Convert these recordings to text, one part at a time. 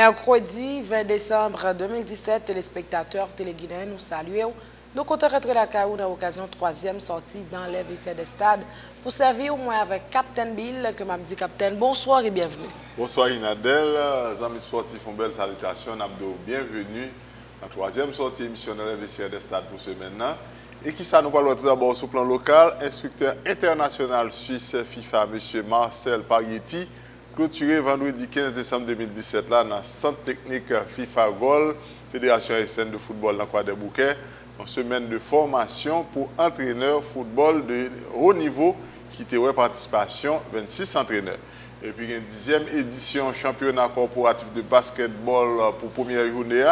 Mercredi 20 décembre 2017, téléspectateurs téléguinéens nous saluent. Nous comptons rentrer la Caillou dans l'occasion troisième sortie dans les WC des stades pour servir au moins avec Captain Bill, que m'a dit Captain. Bonsoir et bienvenue. Bonsoir Inadel, amis sportifs, une belle salutation, Nabdo, bienvenue dans la troisième sortie émission dans les WC des stades pour ce maintenant. Et qui ça nous parle d'abord sur le plan local, instructeur international suisse FIFA, M. Marcel Parietti, clôturé vendredi 15 décembre 2017 là, dans le centre technique FIFA Gol, Fédération haïtienne de football dans le Croix des Bouquets, en semaine de formation pour entraîneurs football de haut niveau qui était en participation 26 entraîneurs. Et puis une 10e édition championnat corporatif de basketball pour première journée.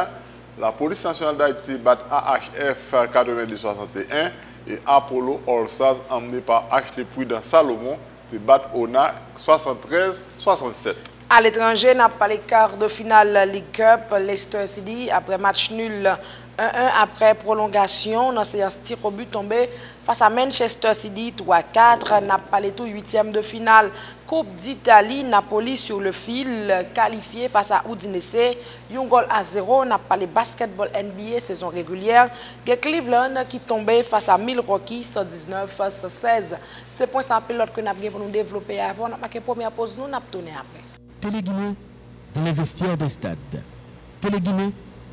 La police nationale d'Haïti bat AHF 8261 et Apollo All-Stars emmené par H. Prudent Salomon de bat ONA 73-67. À l'étranger, n'a pas les quarts de finale League Cup, Leicester City, après match nul 1-1 après prolongation, dans séance tir au but tombé face à Manchester City 3-4, n'a pas les tout 8e de finale. Coupe d'Italie, Napoli sur le fil, qualifié face à Udinese, un goal à 0, n'a pas les basketball NBA saison régulière, Cleveland qui tombait face à Milwaukee 119-116. C'est point sans pilote que nous avons pour nous développer avant, n'a pas que première pause, nous avons tourné après. Téléguinée dans les vestiaires des stades. Téléguinée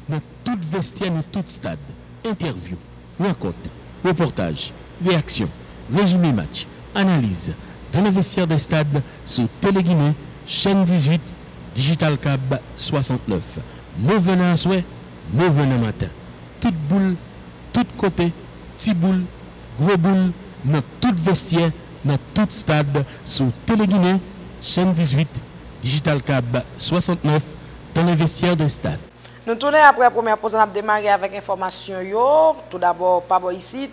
dans tout vestiaire, dans tout stade. Interview, rencontre, reportage, réaction, résumé match, analyse. Dans les vestiaires des stades, sur Téléguinée, chaîne 18, Digital Cab 69. Nous venons à souhait, nous venons matin. Toute boule, tout côté, petit boule, gros boule, dans tout vestiaire, dans tout stade, sur Téléguinée, chaîne 18, Digital Cab 69, dans les vestiaires des stades. Nous tournons après la première pause, on a démarré avec information. Tout d'abord, par ici,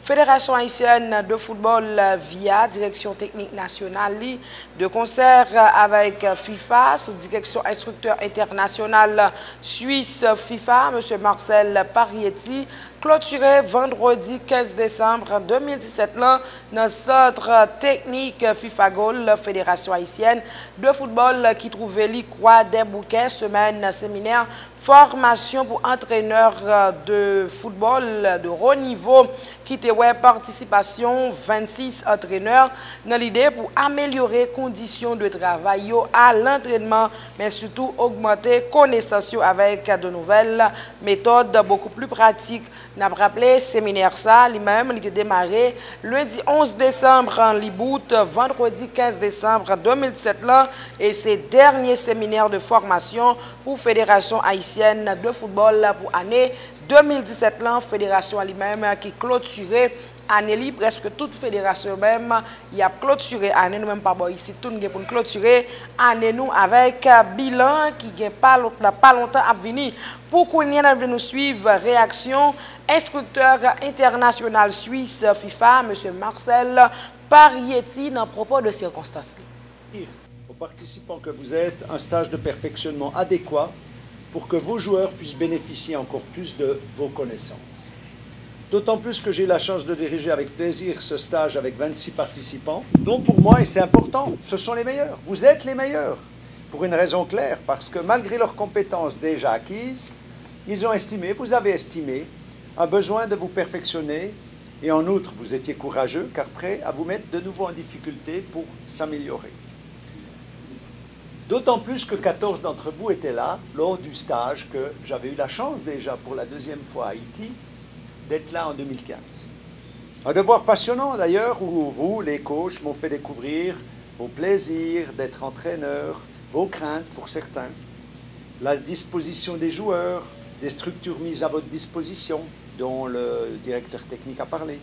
Fédération haïtienne de football via direction technique nationale de concert avec FIFA sous direction instructeur international suisse FIFA, M. Marcel Parietti, clôturé vendredi 15 décembre 2017 dans le centre technique FIFA Gol, Fédération haïtienne de football qui trouvait les Croix des Bouquets, semaine séminaire formation pour entraîneurs de football de haut niveau qui était participation 26 entraîneurs dans l'idée pour améliorer conditions de travail à l'entraînement, mais surtout augmenter connaissances avec de nouvelles méthodes beaucoup plus pratiques. N'a rappelé séminaire ça lui-même, il était démarré lundi 11 décembre en Libout, vendredi 15 décembre 2017 là, et c'est dernier séminaire de formation pour Fédération haïtienne de football pour année 2017 là, fédération elle-même qui clôturait année presque toute fédération même il a clôturé année nous même pas ici tout nous pour clôturer année nous avec bilan qui gagne pas longtemps à venir pour qu'on y ait nous suivre réaction instructeur international suisse FIFA monsieur Marcel Parietti dans propos de circonstances. Aux participants que vous êtes un stage de perfectionnement adéquat pour que vos joueurs puissent bénéficier encore plus de vos connaissances. D'autant plus que j'ai la chance de diriger avec plaisir ce stage avec 26 participants, dont pour moi, et c'est important, ce sont les meilleurs. Vous êtes les meilleurs, pour une raison claire, parce que malgré leurs compétences déjà acquises, ils ont estimé, vous avez estimé, un besoin de vous perfectionner, et en outre, vous étiez courageux, car prêt à vous mettre de nouveau en difficulté pour s'améliorer. D'autant plus que 14 d'entre vous étaient là lors du stage que j'avais eu la chance déjà pour la deuxième fois à Haïti d'être là en 2015. Un devoir passionnant d'ailleurs où vous, les coachs, m'ont fait découvrir vos plaisirs d'être entraîneur, vos craintes pour certains, la disposition des joueurs, des structures mises à votre disposition dont le directeur technique a parlé,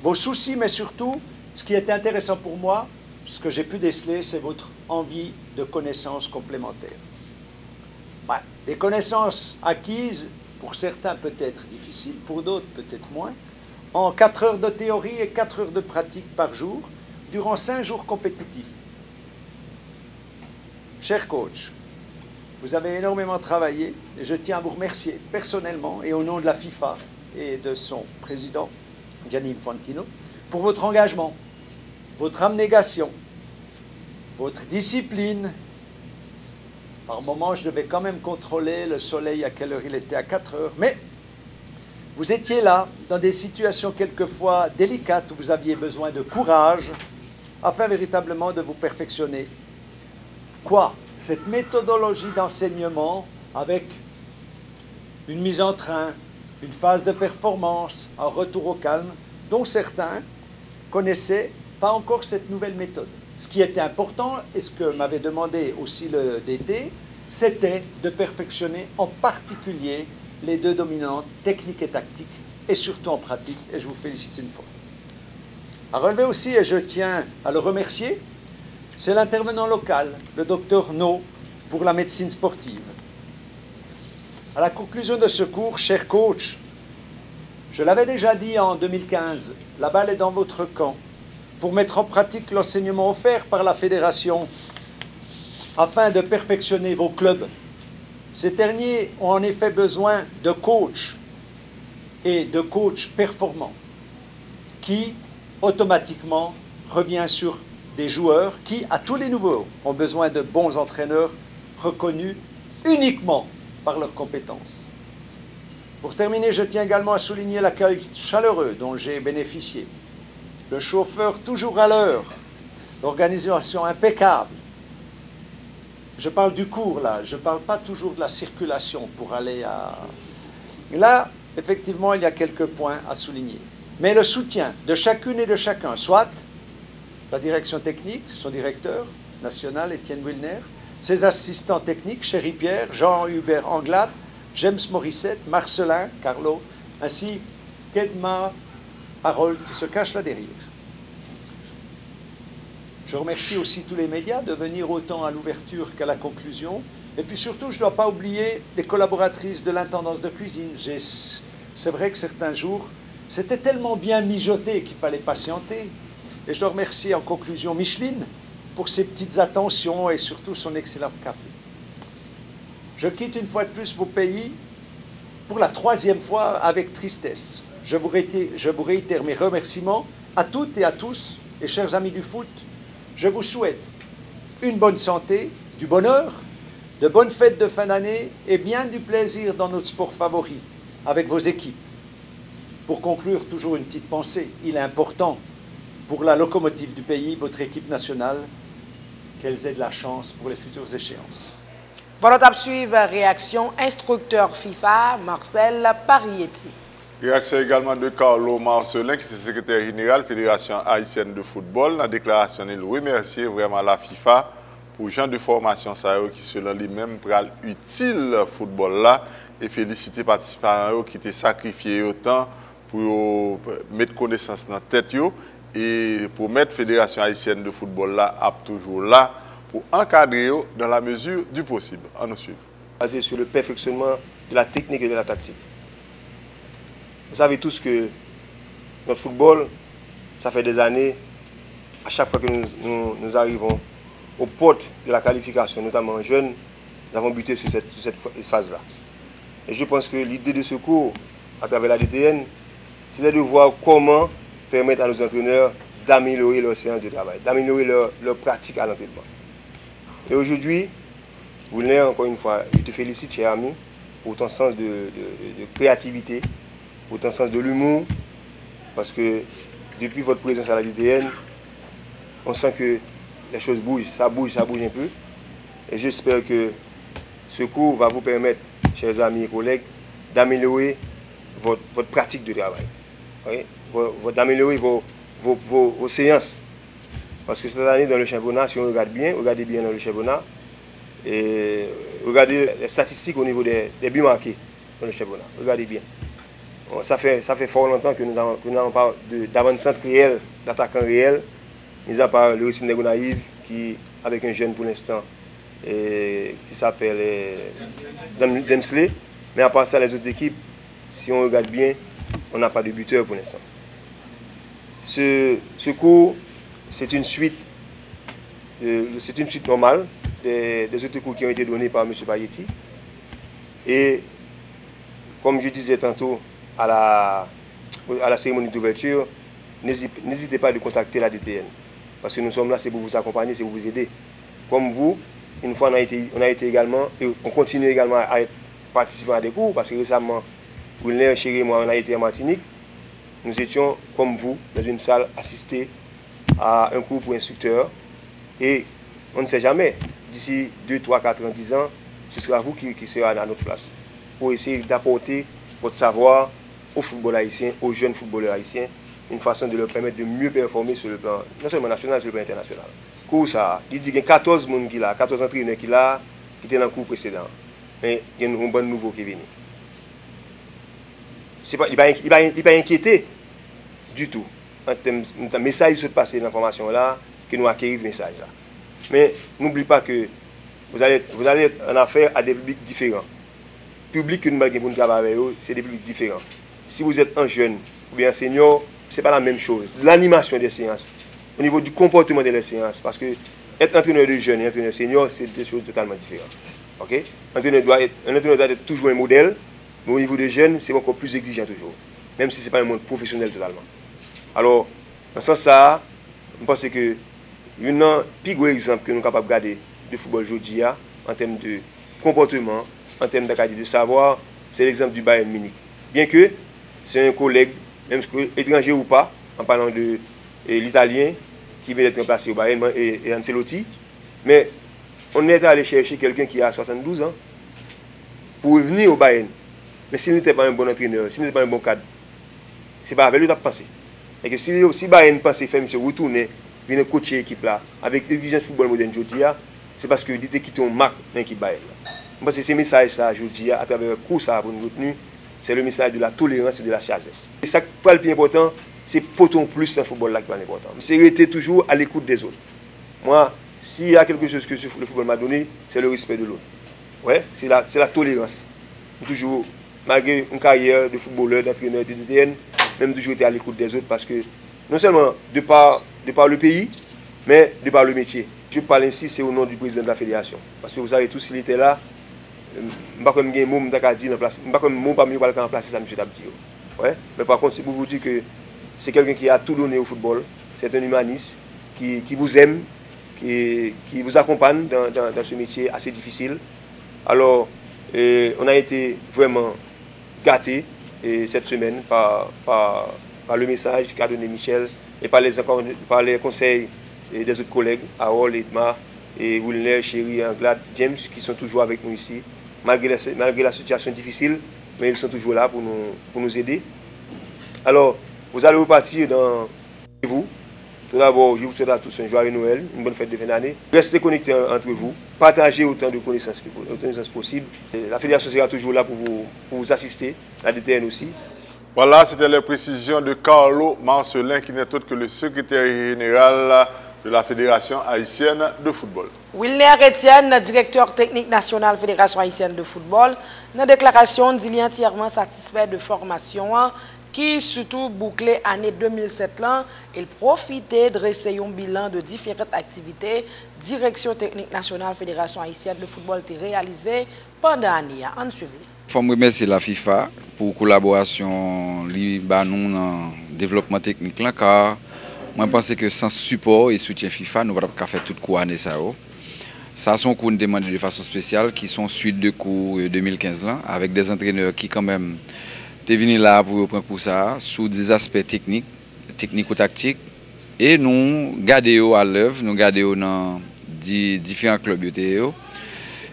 vos soucis mais surtout, ce qui était intéressant pour moi, ce que j'ai pu déceler, c'est votre envie de connaissances complémentaires. Les connaissances acquises, pour certains peut-être difficiles, pour d'autres peut-être moins, en 4 heures de théorie et 4 heures de pratique par jour, durant 5 jours compétitifs. Chers coachs, vous avez énormément travaillé et je tiens à vous remercier personnellement et au nom de la FIFA et de son président, Gianni Infantino, pour votre engagement, votre abnégation, votre discipline, Par moment, je devais quand même contrôler le soleil, à quelle heure il était, à 4 heures. Mais vous étiez là, dans des situations quelquefois délicates, où vous aviez besoin de courage, afin véritablement de vous perfectionner. Quoi? Cette méthodologie d'enseignement avec une mise en train, une phase de performance, un retour au calme, dont certains connaissaient pas encore cette nouvelle méthode. Ce qui était important, et ce que m'avait demandé aussi le DT, c'était de perfectionner en particulier les deux dominantes, technique et tactique, et surtout en pratique, et je vous félicite une fois. À relever aussi, et je tiens à le remercier, c'est l'intervenant local, le docteur No, pour la médecine sportive. À la conclusion de ce cours, cher coach, je l'avais déjà dit en 2015, la balle est dans votre camp pour mettre en pratique l'enseignement offert par la fédération afin de perfectionner vos clubs. Ces derniers ont en effet besoin de coachs et de coachs performants qui, automatiquement, revient sur des joueurs qui, à tous les niveaux, ont besoin de bons entraîneurs reconnus uniquement par leurs compétences. Pour terminer, je tiens également à souligner l'accueil chaleureux dont j'ai bénéficié. Le chauffeur toujours à l'heure, l'organisation impeccable. Je parle du cours là, je ne parle pas toujours de la circulation pour aller à... Là, effectivement, il y a quelques points à souligner. Mais le soutien de chacune et de chacun, soit la direction technique, son directeur national, Étienne Wilner, ses assistants techniques, Chéri Pierre, Jean-Hubert Anglade, James Morissette, Marcelin, Carlo, ainsi qu'Edma Harold qui se cache là derrière. Je remercie aussi tous les médias de venir autant à l'ouverture qu'à la conclusion. Et puis surtout, je ne dois pas oublier les collaboratrices de l'intendance de cuisine. C'est vrai que certains jours, c'était tellement bien mijoté qu'il fallait patienter. Et je dois remercier en conclusion Micheline pour ses petites attentions et surtout son excellent café. Je quitte une fois de plus vos pays pour la 3e fois avec tristesse. Je vous réitère mes remerciements à toutes et à tous, et chers amis du foot, je vous souhaite une bonne santé, du bonheur, de bonnes fêtes de fin d'année et bien du plaisir dans notre sport favori, avec vos équipes. Pour conclure, toujours une petite pensée, il est important pour la locomotive du pays, votre équipe nationale, qu'elles aient de la chance pour les futures échéances. Voilà, suivre réaction instructeur FIFA, Marcel Parietti. Réaction également de Carlo Marcelin, qui est secrétaire général de la Fédération haïtienne de football. La déclaration, il remercie vraiment la FIFA pour le genre de formation qui, selon lui-même, pral utile football là et féliciter les participants qui étaient sacrifiés autant pour mettre connaissance dans la tête et pour mettre la Fédération haïtienne de football là toujours là pour encadrer dans la mesure du possible. On nous suit. Basé sur le perfectionnement de la technique et de la tactique. Vous savez tous que notre football, ça fait des années, à chaque fois que nous arrivons aux portes de la qualification, notamment en jeunes, nous avons buté sur cette phase-là. Et je pense que l'idée de ce cours, à travers la DTN, c'est de voir comment permettre à nos entraîneurs d'améliorer leur séance de travail, d'améliorer leur pratique à l'entraînement. Et aujourd'hui, Wilner, encore une fois, je te félicite, cher ami, pour ton sens de créativité, pour ton sens de l'humour, parce que depuis votre présence à la DTN, on sent que les choses bougent, ça bouge un peu. Et j'espère que ce cours va vous permettre, chers amis et collègues, d'améliorer votre pratique de travail, d'améliorer vos séances. Parce que cette année, dans le championnat, si on regarde bien, regardez bien dans le championnat, et regardez les statistiques au niveau des buts marqués dans le championnat. Regardez bien. Ça fait fort longtemps que nous n'avons pas d'avant-centre réel, d'attaquant réel, mis à part le Racine Negonaïve, qui, avec un jeune pour l'instant, qui s'appelle Demsley. Mais à part ça, les autres équipes, si on regarde bien, on n'a pas de buteur pour l'instant. Ce cours, c'est une suite normale des autres cours qui ont été donnés par M. Parietti. Et comme je disais tantôt à la cérémonie d'ouverture, n'hésitez pas à contacter la DTN. Parce que nous sommes là, c'est pour vous accompagner, c'est pour vous aider. Comme vous, une fois on a été également, et on continue également à être participant à des cours, parce que récemment, Wilner, Chéri et moi, on a été en Martinique. Nous étions, comme vous, dans une salle, assistés à un cours pour instructeurs. Et on ne sait jamais, d'ici 2, 3, 4 ans, 10 ans, ce sera vous qui serez à notre place, pour essayer d'apporter votre savoir aux footballeurs haïtiens, aux jeunes footballeurs haïtiens, une façon de leur permettre de mieux performer sur le plan, non seulement national, mais sur le plan international. Cours ça, il dit qu'il y a 14 personnes qui là, 14 entraîneurs qui là, qui étaient dans le cours précédent. Mais il y a un bon nouveau qui est venu. Il n'est pas inquiété du tout. Un message se passe dans l'information là, que nous acquérons le message là. Mais n'oubliez pas que vous allez être en affaire à des publics différents. Le public que nous avons travailler avec, c'est des publics différents. Si vous êtes un jeune ou bien un senior, ce n'est pas la même chose. L'animation des séances, au niveau du comportement des séances, parce que être entraîneur de jeunes et entraîneur senior, c'est deux choses totalement différentes. Okay? Un entraîneur doit être toujours un modèle, mais au niveau des jeunes, c'est encore plus exigeant toujours, même si ce n'est pas un monde professionnel totalement. Alors, dans ce sens-là, je pense que un plus gros exemple que nous sommes capables de garder de football aujourd'hui, en termes de comportement, en termes de savoir, c'est l'exemple du Bayern Munich. Bien que c'est un collègue, même étranger ou pas, en parlant de l'italien qui vient d'être remplacé au Bayern et Ancelotti, mais on est allé chercher quelqu'un qui a 72 ans pour venir au Bayern. Mais s'il n'était pas un bon entraîneur, s'il n'était pas un bon cadre, ce n'est pas avec lui qu'il a pensé. Et que si Bayern pense faire monsieur retourner, venir coacher l'équipe là, avec l'exigence football moderne aujourd'hui, c'est parce que dit qu'il a marque dans l'équipe Bayern. Parce que ce message là aujourd'hui, à travers le cours ça pour nous retenir, c'est le message de la tolérance et de la sagesse. Et ça qui est le plus important, c'est potons plus dans le football là qui est important. C'est rester toujours à l'écoute des autres. Moi, s'il y a quelque chose que le football m'a donné, c'est le respect de l'autre. Ouais, c'est la tolérance. Toujours, malgré une carrière de footballeur, d'entraîneur, de DTN, même toujours été à l'écoute des autres parce que non seulement de par le pays, mais de par le métier. Je parle ainsi, c'est au nom du président de la fédération. Parce que vous savez tous, s'il était là, je ne sais pas comme mot pas mieux remplacer ça, M. Tabdi. Ouais? Mais par contre, c'est pour vous dire que c'est quelqu'un qui a tout donné au football. C'est un humaniste qui vous aime, qui vous accompagne dans ce métier assez difficile. Alors, on a été vraiment gâtés cette semaine par le message qu'a donné Michel et par les conseils des autres collègues, Harold, Edmar, et Wilner, Chéri, Anglade, James, qui sont toujours avec nous ici, malgré la situation difficile, mais ils sont toujours là pour nous aider. Alors, vous allez repartir dans vous. Tout d'abord, je vous souhaite à tous un joyeux Noël, une bonne fête de fin d'année. Restez connectés entre vous, partagez autant de connaissances possible. La fédération sera toujours là pour vous assister, la DTN aussi. Voilà, c'était les précisions de Carlo Marcelin, qui n'est autre que le secrétaire général de la Fédération haïtienne de football. Wilner Etienne, directeur technique national Fédération haïtienne de football, dans la déclaration, dit qu'il est entièrement satisfait de formation qui, surtout bouclé année 2007, là, il profitait de dresser un bilan de différentes activités direction technique nationale Fédération haïtienne de football qui réalisé pendant l'année. On suit. Il faut remercier la FIFA pour la collaboration dans le développement technique là, car moi je pense que sans support et soutien FIFA, nous ne pouvons pas faire toute cours année ça. Ça sont cours demandés de façon spéciale qui sont suite de cours 2015 là, avec des entraîneurs qui quand même étaient venus là pour prendre cours ça sous des aspects techniques ou tactiques et nous gardons à l'œuvre, nous gardons dans différents clubs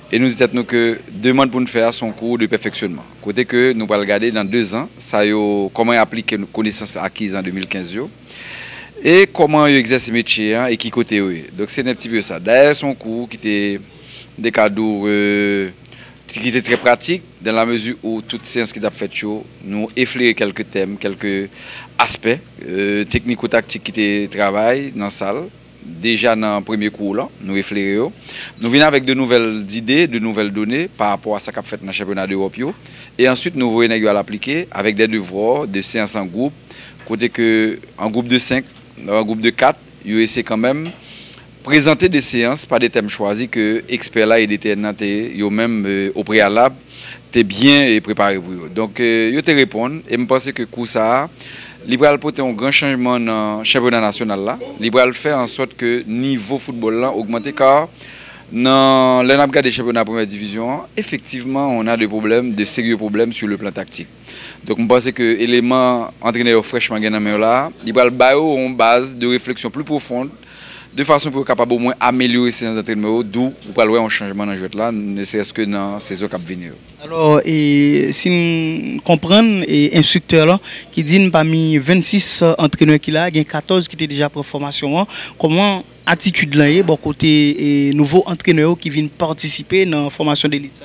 et nous disons que demande pour nous faire son cours de perfectionnement. Côté que nous allons regarder dans 2 ans ça comment appliquer nos connaissances acquises en 2015 et comment exercer ce métier et qui côté. Donc c'est un petit peu ça. D'ailleurs son cours qui était des cadeaux qui était très pratique dans la mesure où toute séance qui a fait nous effleurer quelques thèmes, quelques aspects technico-tactiques qui étaient travaillés dans la salle. Déjà dans le premier cours, là, nous effleurons. Nous venons avec de nouvelles idées, de nouvelles données par rapport à ce qu'a fait dans le championnat d'Europe. Et ensuite, nous voyons à l'appliquer avec des devoirs, des séances en groupe. Côté que, en groupe de 5, en groupe de 4, ils essaient quand même présenter des séances par des thèmes choisis que experts là et déterminés, ils même au préalable, t'es bien préparé pour eux. Donc, ils te répondent et je pense que pour ça, il va apporter un grand changement dans le championnat national là. Il va faire en sorte que le niveau football là augmente car Dans l'ENAPGA des championnats de première division, effectivement, on a des problèmes, de sérieux problèmes sur le plan tactique. Donc, je pense que l'élément entraîneur fraîchement gagné là, il va le une base de réflexion plus profonde, de façon pour être capable au moins améliorer ces entraînements, d'où on va avoir un changement dans le jeu là, ne serait-ce que dans la saison qui va venir. Alors, si nous comprenons, instructeur là, qui dit parmi 26 entraîneurs qu'il a, il y a 14 qui étaient déjà pour formation, comment attitude là bon côté nouveaux entraîneurs qui viennent participer dans la formation d'élite?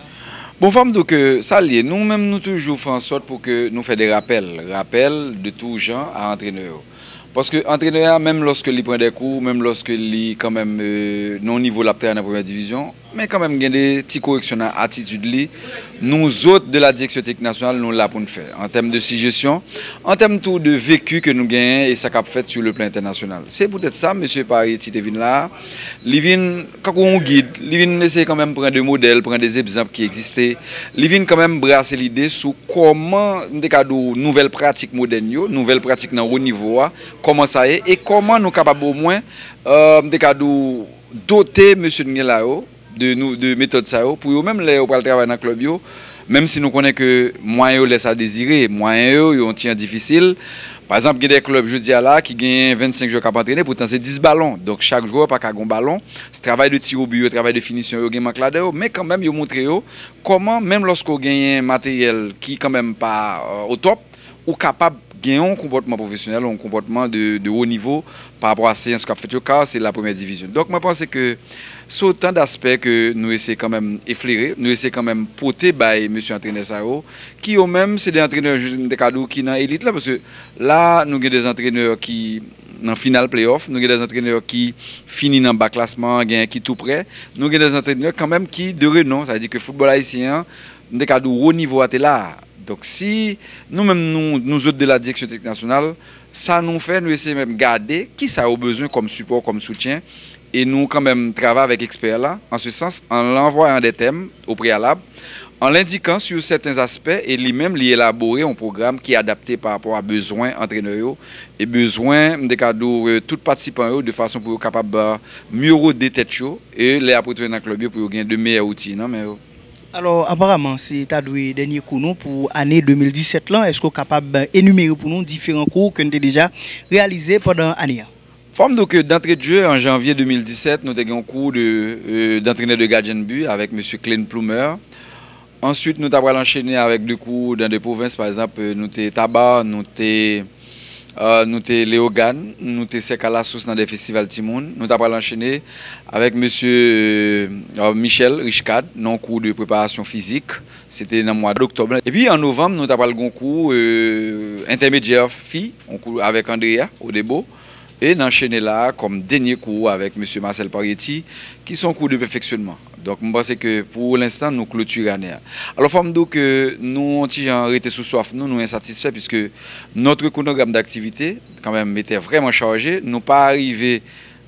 Bon, femme, donc, ça lié. Nous-mêmes, nous toujours faisons en sorte pour que nous fassions des rappels de tout genre à entraîneurs. Parce que l'entraîneur, même lorsqu'il prend des cours, même lorsqu'il quand même non niveau de la première division, mais quand même il y a des petites corrections à l'attitude. Nous autres de la direction technique nationale, nous là pour nous faire. En termes de gestion, en termes tout de vécu que nous gagnons et ça qu'a fait sur le plan international. C'est peut-être ça, M. Paris, si tu viens là. Il vient, quand on guide, il vient essayer quand même de prendre des modèles, prendre des exemples qui existaient. Il vient quand même brasser l'idée sur comment, nous nouvelles pratiques modernes, nouvelles pratiques dans haut niveau, comment ça est et comment nous sommes capables au moins doter M. Ngelao de méthodes pour eux-mêmes les travailler dans le club, même si nous connaissons que moyens laissent à désirer, moyens ont tient difficile. Par exemple, il y a des clubs jeudi là qui gagnent 25 joueurs qui entraîner, pourtant c'est 10 ballons. Donc chaque joueur pas qu'à un ballon. C'est travail de tir au but, travail de finition, mais quand même ils montrent comment même lorsqu'on gagne un matériel qui quand même pas au top, ou capable gagner un comportement professionnel, un comportement de haut niveau par rapport à ce qu'a fait car c'est la première division. Donc moi je pense que c'est autant d'aspects que nous essayons quand même effleurer, nous essayons quand même porter par monsieur entraîneur Sao, qui eux même c'est des entraîneurs de cadeau qui dans l'élite là parce que là nous avons des entraîneurs qui dans final playoff, nous avons des entraîneurs qui finissent dans le bas classement, qui tout près, nous avons des entraîneurs quand même qui de renom, c'est-à-dire que le football haïtien de cadeau haut niveau est là. Donc si nous-mêmes, nous autres de la direction technique nationale, ça nous fait, nous essayons même de garder qui ça a besoin comme support, comme soutien. Et nous quand même travaillons avec experts là, en ce sens, en l'envoyant des thèmes au préalable, en l'indiquant sur certains aspects et lui-même élaborer un programme qui est adapté par rapport à besoins entraîneurs et besoins de cadeaux tout participants de façon pour être capable de mieux roder tête chaud et les apporter dans le club pour gagner de meilleurs outils. Non, mais, alors, apparemment, c'est ta dernier cours pour l'année 2017. Est-ce que vous êtes capable d'énumérer pour nous différents cours que nous avons déjà réalisés pendant l'année? Forme donc d'entrée de jeu en janvier 2017, nous avons eu un cours d'entraîneur de gardien de but avec M. Klein Plumer. Ensuite, nous avons enchaîné avec deux cours dans des provinces, par exemple, nous avons Tabar, nous avons Léogane, nous avons Sekalassos dans des festivals Timoun. Nous avons enchaîné avec M. Michel Richcad, dans un cours de préparation physique. C'était dans le mois d'octobre. Et puis en novembre, nous avons un cours intermédiaire filles, un cours avec Andrea Odebo. Et d'enchaîner là comme dernier cours avec M. Marcel Parietti, qui sont cours de perfectionnement. Donc, je pense que pour l'instant, nous clôturons l'année. Alors, forme donc nous avons été sous soif, nous insatisfaits, puisque notre chronogramme d'activité, quand même, était vraiment chargé. Nous pas arrivé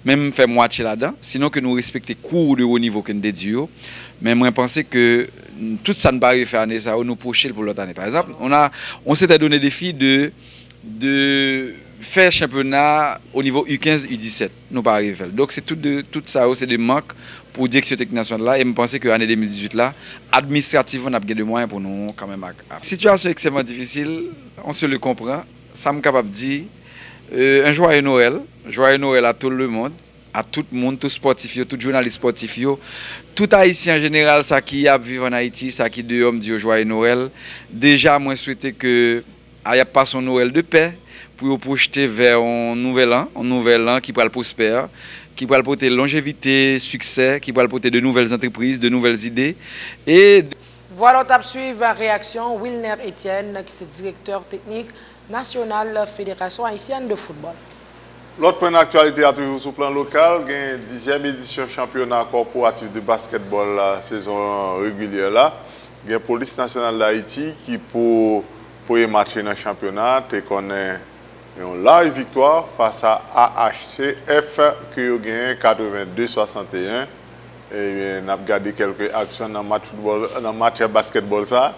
même faire moitié là-dedans, sinon que nous respections les cours de haut niveau que nous dédions. Mais moi, je pense que tout ça ne va pas faire année, ça nous projeter pour l'autre année. Par exemple, on s'était donné des défis de faire championnat au niveau U15, U17. Nous pas arrivé. Donc c'est tout ça, c'est des manques pour direction technique nationale là. Et je pense que l'année 2018 là, administrativement, on a gagné des moyens pour nous quand même. Situation extrêmement difficile, on se le comprend. Ça me capable de dire un joyeux Noël à tout le monde, à tout le monde, tout sportif, tout journaliste sportif, tout haïtien en général, ça qui a vécu en Haïti, ça qui de homme dit joyeux Noël. Déjà, moi je souhaitais que il y a pas son Noël de paix pour projeter vers un nouvel an qui pourra le prospère, qui pourra porter longévité, succès, qui pourra porter de nouvelles entreprises, de nouvelles idées. Et voilà, on tape suivre la réaction Wilner Etienne, qui est directeur technique national de la Fédération haïtienne de football. L'autre point d'actualité a toujours sur le plan local, il y a une 10e édition championnat corporatif de basketball la saison régulière là. Il y a la police nationale d'Haïti qui pour matcher dans le championnat et connaît une large victoire face à AHCF qui a gagné 82-61. Et on a regardé quelques actions dans le match basketball ça.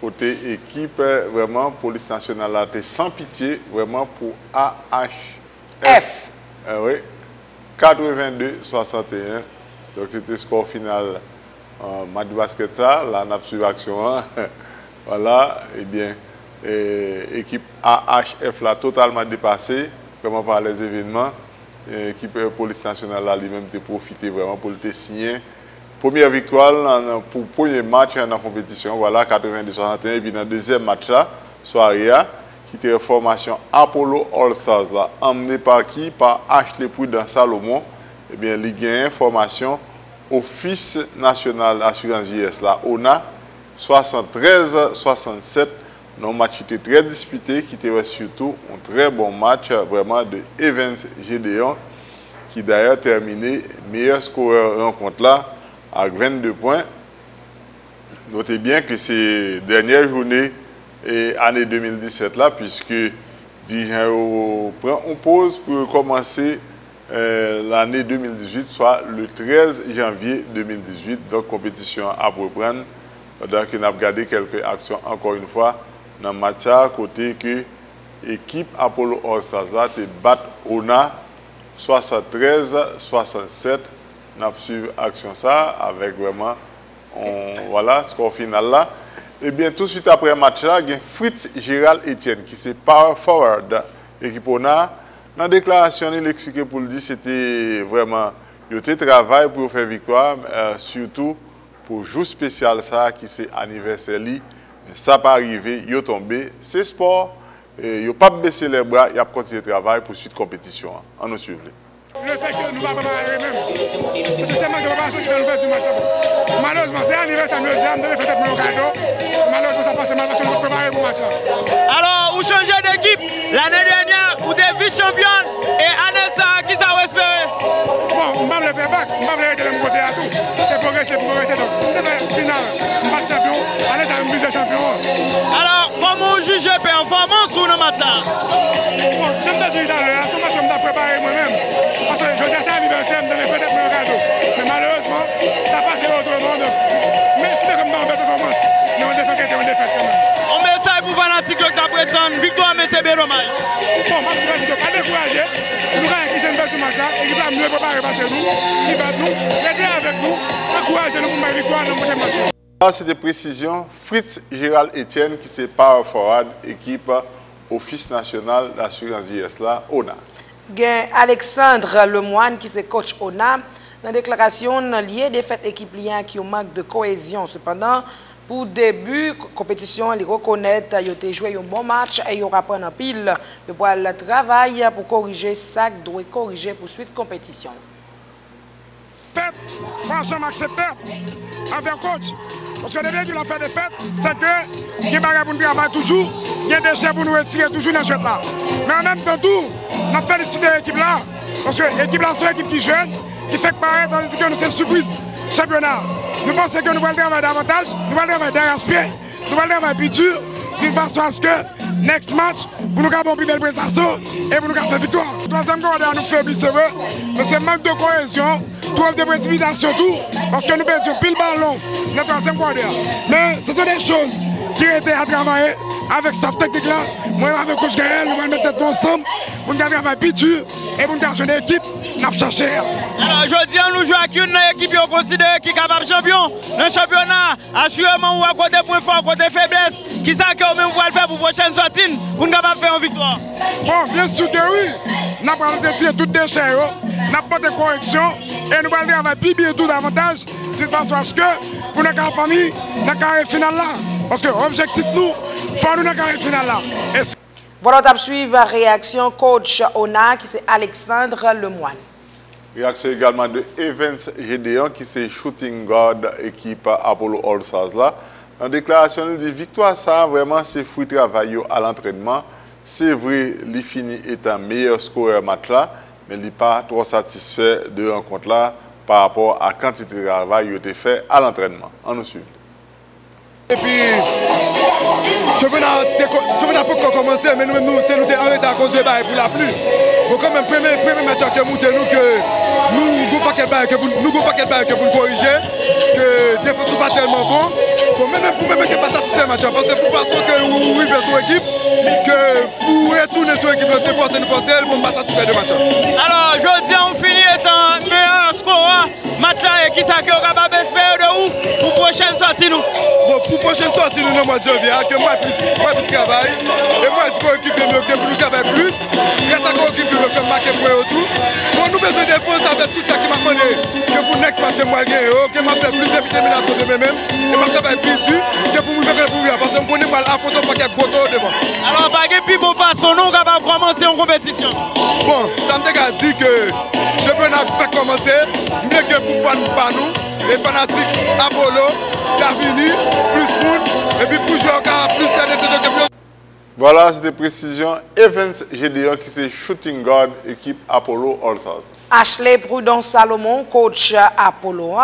Côté équipe, vraiment, police nationale a été sans pitié, vraiment pour AHF. Oui, 82-61. Donc c'était score final match de basket ça, là on a suivi action. Voilà, et bien, équipe AHF là totalement dépassée, vraiment par les événements. L'équipe police nationale là lui-même a profité vraiment pour le signer. Première victoire pour le premier match dans la compétition, voilà, 82-61. Et puis dans le deuxième match là, soirée, qui était une formation Apollo All Stars là, emmené par qui? Par Ashley Prudent Salomon. Et bien, il gagne une formation Office national assurance JS là, ONA, 73-67. Un match qui était très disputé, qui était surtout un très bon match vraiment de Evans Gédéon, qui d'ailleurs terminé meilleur scoreur rencontre là avec 22 points. Notez bien que c'est dernière journée et année 2017 là, puisque on prend une pause pour commencer l'année 2018, soit le 13 janvier 2018. Donc compétition à reprendre. Donc on a regardé quelques actions encore une fois dans le match à côté que l'équipe Apollo All Stars là te bat ONA 73-67. On a suivi action ça avec vraiment voilà score final là. Et bien tout de suite après le match là, il y a Fritz Gérald Etienne qui c'est power forward équipe ONA. Dans la déclaration, il expliquait pour le dire c'était vraiment un travail pour faire victoire, surtout pour jour spécial ça qui c'est anniversaire. Ça pas arrivé, il est tombé. C'est sport, il n'a pas baissé les bras, il a continué le travail pour suite compétition. On nous suit. Le fait que nous ne pouvons pas préparer même. Parce que c'est manque de préparation qui fait nous faire du match. Malheureusement, c'est l'anniversaire de nous devait faire notre cadeau. Malheureusement, ça passe mal parce que nous préparer pour le match. Alors, vous changez d'équipe. L'année dernière, vous êtes vice-championne. Et année ça, qui ça vous espère? Bon, on va le faire back. On va le régler de mon côté à tout. C'est progresser, progresser. Donc, si on devait finale, on va champion. Année ça, on va champion. Alors, comment vous jugez performance ou le match là? Bon, je me dis d'aller, ce match, je me préparer moi-même. Parce que je dis à ça anniversaire, je devais peut-être mon cadeau. Mais malheureusement, ça passe autrement. Mais c'est comme dans la performance. Mais on défait quand même. On met ça pour fanatiques qui prétendent victoire, mais c'est bien dommage. Bon, moi, je ne vais pas décourager. Nous avons qui ce match-là, et qui va mieux préparer parce que nous, qui va nous, aider avec nous, encourager nous pour une victoire dans le prochain match. Là, c'est des précisions. Fritz Gérald Etienne, qui c'est power forward, équipe Office national d'assurance JS là, ONA. Alexandre Lemoine, qui c'est coach ONA, dans la déclaration liée des fêtes équipe liées qui ont manque de cohésion. Cependant, pour début compétition, ils reconnaissent qu'ils ont joué un bon match et ils aura pris en pile. Ils vont le travail pour corriger ça, doit corriger pour suite compétition. Fête, moi j'aime accepter avec coach. Parce que depuis qu'il a fait des fêtes, c'est que il y a des bagages pour nous travailler toujours, il y a des déchets pour nous retirer toujours dans ce là. Mais en même temps, on a félicité l'équipe là. Parce que l'équipe là, c'est une équipe qui est jeune, qui fait paraître, tandis que nous c'est surprise. Championnat. Nous pensons que nous allons travailler davantage, nous allons travailler d'arrache-pied, nous allons travailler plus dur, d'une façon à ce que, next match, pour nous avoir une plus belle prestation et pour nous faire victoire. Troisième corridor nous faible, c'est vrai, mais c'est manque de cohésion, trop de précipitation, tout, parce que nous perdons pile ballon dans le troisième corridor. Mais ce sont des choses qui ont été à travailler avec staff technique là, moi avec coach Gaël, nous allons mettre tête ensemble pour nous travailler plus dur et pour nous faire une équipe, nous chercher. Alors aujourd'hui, nous jouons avec une équipe qui considère qui est capable de champion. Le championnat, assurément, ou à côté point fort, côté faiblesse, qui sait que nous pouvons faire pour la prochaine sortie pour nous capables de faire une victoire. Bon, bien sûr que oui. Nous allons retirer toutes les déchets, nous allons pas de correction et nous allons travailler bien tout davantage de façon à ce que pour nous faire famille dans la carrière finale là. Parce que l'objectif nous, il faut nous dans la carrière finale là. Voilà, on suivre la réaction coach ONA qui c'est Alexandre Lemoine. Réaction également de Evans Gédéon qui c'est shooting guard équipe Apollo All Stars là. En déclaration, il dit victoire ça vraiment c'est fruit de travail à l'entraînement. C'est vrai, il finit étant meilleur scoreur match là, mais il n'est pas trop satisfait de la rencontre là par rapport à la quantité de travail qui a été fait à l'entraînement. On nous suit. Et puis, je venais pas encore commencer, mais nous, c'est nous arrêté à cause de la pour la pluie. Donc, quand même, premier match que nous n'avons pas quel bail pour nous corriger, que la défense n'est pas tellement bon. Bon, même pour ne pas satisfaire le match, parce que pour façon que nous arrivons sur l'équipe, que pour retourner sur l'équipe, c'est forcé nous penser pour ne pas satisfaire le match. Alors, aujourd'hui, on finit étant meilleur score, match ça que vous capable d'espérer de vous pour prochaine sortie nous? Bon, pour prochaine sortie nous, dans le mois de janvier, que moi plus travail, et moi, je l'équipe de mieux que nous travaillons plus, grâce à l'équipe de mieux que marquer pour eux tout. Bon, nous besoin de défense avec tout ça qui m'a demandé, que pour next match de moi, que m'a fait plus de détermination de moi-même, et m'a travaillé plus dur, que pour nous faire le pouvoir, parce qu'on connaît pas l'affrontement pas qu'il y a gros devant. Alors, pas de plus bonne façon, nous capable de commencer en compétition. Bon, ça me dit que je peux faire commencer, mieux que pour pas nous, les fanatiques Apollo, Davini, plus Moon, et puis pour jouer encore plus de. Voilà, c'était précision. Evans Gédéon qui c'est shooting guard équipe Apollo All-Stars. Ashley Prudence Salomon, coach Apollo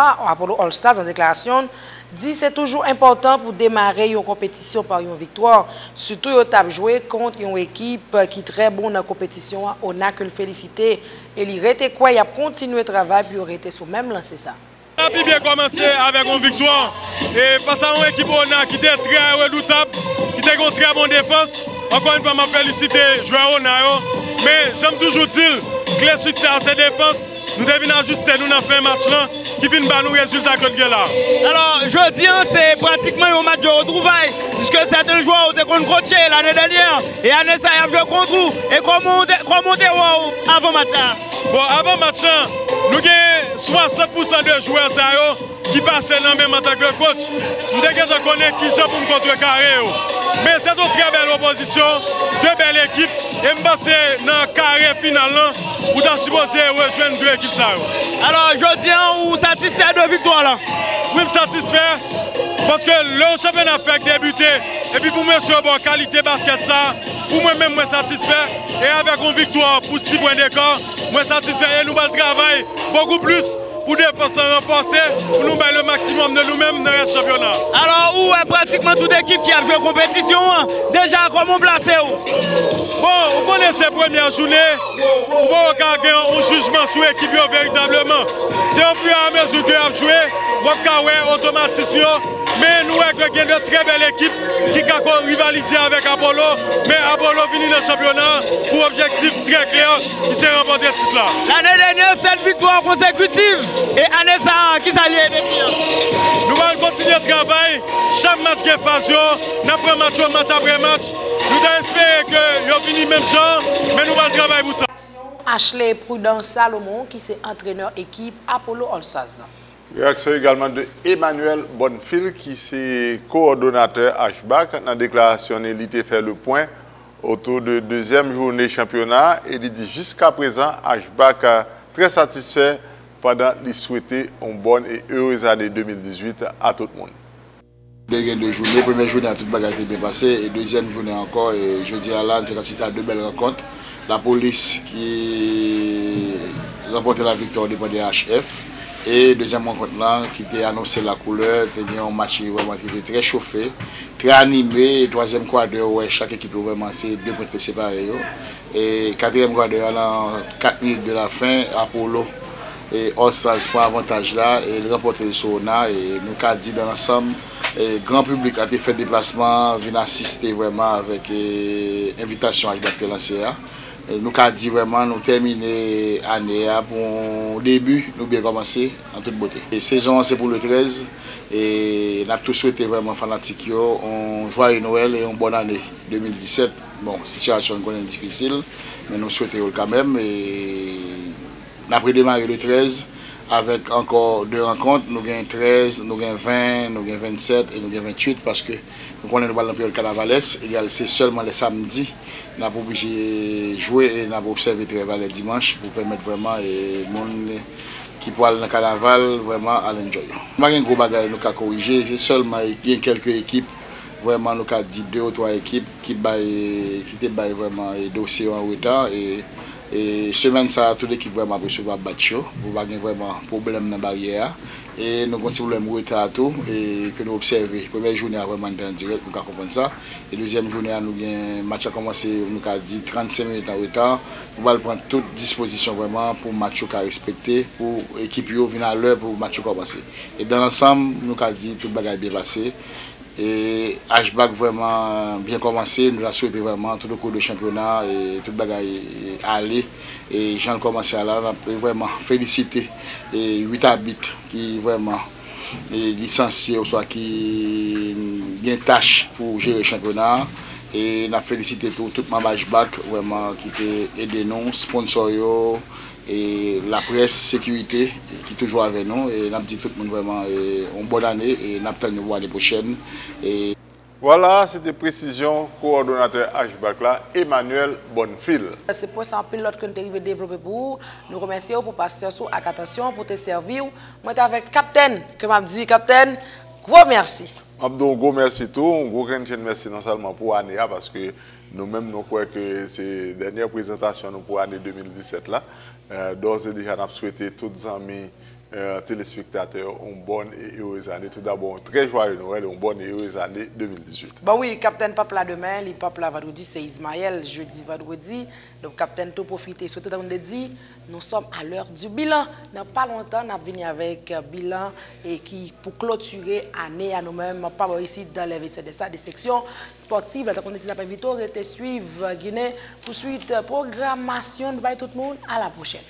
All-Stars en déclaration, dit c'est toujours important pour démarrer une compétition par une victoire. Surtout, il a joué contre une équipe qui est très bonne dans la compétition. On a que le féliciter. Et il reste quoi? Il a continué le travail puis il aurait été sur même lancé ça. On a bien commencé avec une victoire. Et face à une équipe qui était très redoutable, qui était une très bonne défense. Encore une fois, je félicite les joueurs Onayo. Mais j'aime toujours dire que le succès à cette défense, nous devons ajuster nous dans fin match là, qui vient de nous résultat que nous là. Alors, jeudi, c'est pratiquement un match de retrouvailles, puisque certains joueurs ont été coachés l'année dernière, et l'année ça a joué contre vous. Et comment on avant match? Bon, avant match, nous avons 60% de joueurs qui passent dans le même en tant que coach. Nous devons connaître qui joue pour nous contrecarrer. Mais c'est une très belle opposition, deux belles équipes. Et je pense que dans le carré final, vous êtes supposé rejoindre deux équipes. Alors, aujourd'hui, vous satisfait de victoire là? Oui, je suis satisfait. Parce que le championnat fait débuter. Et puis pour moi, sur la qualité basket, ça, pour moi-même, je suis satisfait. Et avec une victoire pour 6 points d'écart, je suis satisfait. Et nous allons travailler beaucoup plus pour défense renforcer, pour nous mettre le maximum de nous-mêmes dans le championnat. Alors, où est pratiquement toute équipe qui a joué compétition? Déjà, comment placer? Bon, vous connaissez la première journée, vous pouvez gagner un jugement sur l'équipe véritablement. Si on peut à mesure que vous jouez, vous pouvez automatisme. Mais nous avons une très belle équipe qui a rivalisé avec Apollo. Mais Apollo finit dans le championnat pour objectif très clair qui s'est remporté le titre là. L'année dernière, 7 victoires consécutives. Et année ça, qui s'allie les défis? Nous allons continuer le travail. Chaque match qui est phase, après match après match. Nous espérons que nous finissons même genre, mais nous allons travailler pour ça. Ashley Prudence Salomon, qui est entraîneur équipe Apollo All-Stars. Réaction également de Emmanuel Bonnefil, qui est coordonnateur HBAC. Dans la déclaration, il a fait le point autour de deuxième journée championnat. Et il dit jusqu'à présent, HBAC est très satisfait pendant de souhaiter une bonne et heureuse année 2018 à tout le monde. Deux journées, première journée à toute bagarre est bien passée et deuxième journée encore. Et je dis à là, nous avons assisté à deux belles rencontres. La police qui remporté la victoire devant des HF. Et deuxième rencontre là, qui était annoncé la couleur, c'était un match vraiment qui était très chauffé, très animé. Et troisième quart-d'heure, ouais, chaque équipe vraiment c'est deux points séparés. Et quatrième quart-d'heure, 4 minutes de la fin, Apollo et All-Stars prend avantage là et il remporte le Sona. Et nous avons dit dans l'ensemble, le grand public a fait déplacement, vient assister vraiment avec invitation à l'ACA. Nous avons dit vraiment, nous terminer l'année pour début, nous bien commencer en toute beauté. La saison c'est pour le 13 et nous avons tous souhaité vraiment fanatiques, un joyeux Noël et une bonne année 2017. Bon, situation est difficile, mais nous souhaitons quand même. Et nous avons démarré le 13 avec encore deux rencontres. Nous avons 13, nous avons 20, nous avons 27 et nous avons 28 parce que nous connaissons le période carnavalesque. C'est seulement les samedis. Nous avons obligé de jouer et nous avons observé très bien les dimanches pour permettre vraiment les gens qui peuvent aller dans le carnaval vraiment à l'enjoy. Nous avons un gros bagage nous avons corrigé. C'est seulement quelques équipes, vraiment nous avons dit 2 ou 3 équipes qui étaient vraiment des dossiers en retard. Et semaine ça, toute l'équipe vraiment recevoir batcho pour pas vraiment problème dans la barrière. Et nous continuons le retard tout et que nous observons. Première journée vraiment en direct, nous comprenons ça. Et deuxième journée, nous avons un match a commencé, nous avons dit 35 minutes en retard. Nous allons prendre toute disposition vraiment pour le match à respecter, pour l'équipe venir à l'heure pour le match commencer. Et dans l'ensemble, nous avons dit tout le bagage bien passé. Et HBAC vraiment bien commencé, nous a souhaité vraiment tout le cours de championnat et tout le bagage aller. Et j'en commencé à là, on a vraiment félicité et 8 arbitres qui vraiment licenciés, soit qui bien tâche pour gérer le championnat. Et on a félicité tout le membre HBAC vraiment qui a aidé nous, sponsors et la presse, sécurité qui est toujours avec nous. Et on a dit tout le monde vraiment une bonne année et on attend de voir l'année prochaine. Et voilà, c'était précision coordonnateur HBAC là, Emmanuel Bonnefil. C'est pour ça que l'autre que nous avons développé pour vous. Nous remercions pour passer sur attention pour te servir. Moi, je suis avec Capitaine, que m'a dit Capitaine, gros merci. Abdou, gros merci tout. Un gros merci non seulement pour l'année, parce que nous-mêmes, nous croyons que c'est la dernière présentation pour l'année 2017 là. D'ores et déjà, nous souhaitons tous les amis téléspectateurs une bonne et heureuse année. Tout d'abord, très joyeux Noël et une bonne et heureuse année 2018. Bah oui, Capitaine Papla demain, le Papla vendredi, c'est Ismaël, jeudi, vendredi. Donc, Capitaine, tout profiter. Surtout, on a dit, nous sommes à l'heure du bilan. Dans pas longtemps, nous venons avec bilan et qui, pour clôturer l'année à nous-mêmes, pas ici dans les WC des sections sportives. Donc, on a dit, nous invité à suivre Guinée pour suite programmation. Bye tout le monde, à la prochaine.